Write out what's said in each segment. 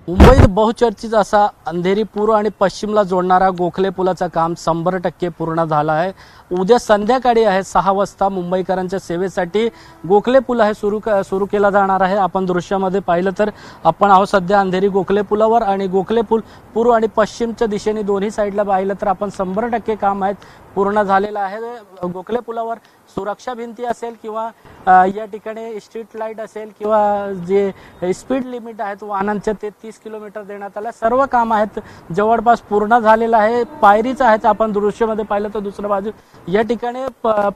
मुंबईत बहुचर्चित असा अंधेरी पूर्व आणि पश्चिमला जोडणारा गोखले पुलाचं काम 100% पूर्ण झालं आहे। उद्या संध्याकाळी आहे 6 वाजता मुंबईकरांच्या सेवेसाठी गोखले पूल आहे सुरू केला जाणार आहे। आपण दृश्यामध्ये पाहिलं तर आपण आहोत सध्या अंधेरी गोखले पुलावर आणि गोखले पूल पूर्व आणि पश्चिमच्या दिशेने दोन्ही साइडला पाहिलं तर आपण 100% काम आहे पूर्ण झालेलं आहे। गोखले पुलावर सुरक्षा भिंती असेल किंवा या ठिकाणी स्ट्रीट लाईट असेल किंवा जे स्पीड लिमिट आहेत वाहनांचे ते 30 किलोमीटर देण्यात आलं। सर्व काम आहेत जवळपास पूर्ण झालेलं आहे। पायरीच आहेत आपण दृश्यामध्ये पाहिलं तर दुसऱ्या बाजू या ठिकाणी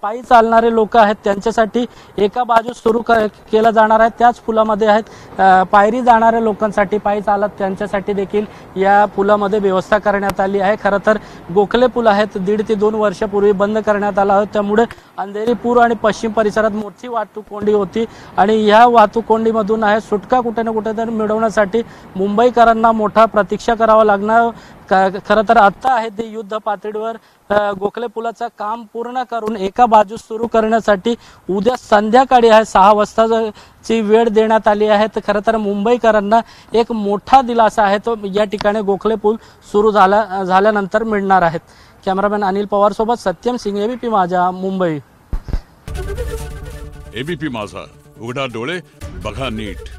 पायी चालणारे लोक आहेत त्यांच्यासाठी एका बाजू सुरू केला जाणार आहे। त्याच पुलामध्ये आहेत पायरी जाणाऱ्या लोकांसाठी पायी चालत त्यांच्यासाठी देखील या पुलामध्ये व्यवस्था करण्यात आली आहे। खरं तर गोखले पूल आहेत 1.5 ते 2 वर्षापूर्वी बंद करण्यात आला होता, त्यामुळे अंधेरी पूर्व आणि पश्चिम परिसरात मोठी वाहतूक कोंडी होती आणि या वाहतूक कोंडीमधून आहे सुटका कुठे ना कुठेतरी मिळवण्यासाठी मुंबईकरांना मोठा प्रतीक्षा करावा लागणार। खरं तर आता आहे ते युद्ध पातळीवर गोखले पुलाचं काम पूर्ण करून एका बाजू सुरू करण्यासाठी उद्या संध्याकाळी आहे 6 वाजताची वेळ देण्यात आली आहे। तर खरं तर मुंबईकरांना एक मोठा दिलासा आहे तो या ठिकाणी गोखले पूल सुरू झाल्यानंतर मिळणार आहेत। कॅमेरामॅन अनिल पवार सोबत सत्यम सिंग, एबीपी माझा, मुंबई। एबीपी माझा, उघडा डोळे बघा नीट।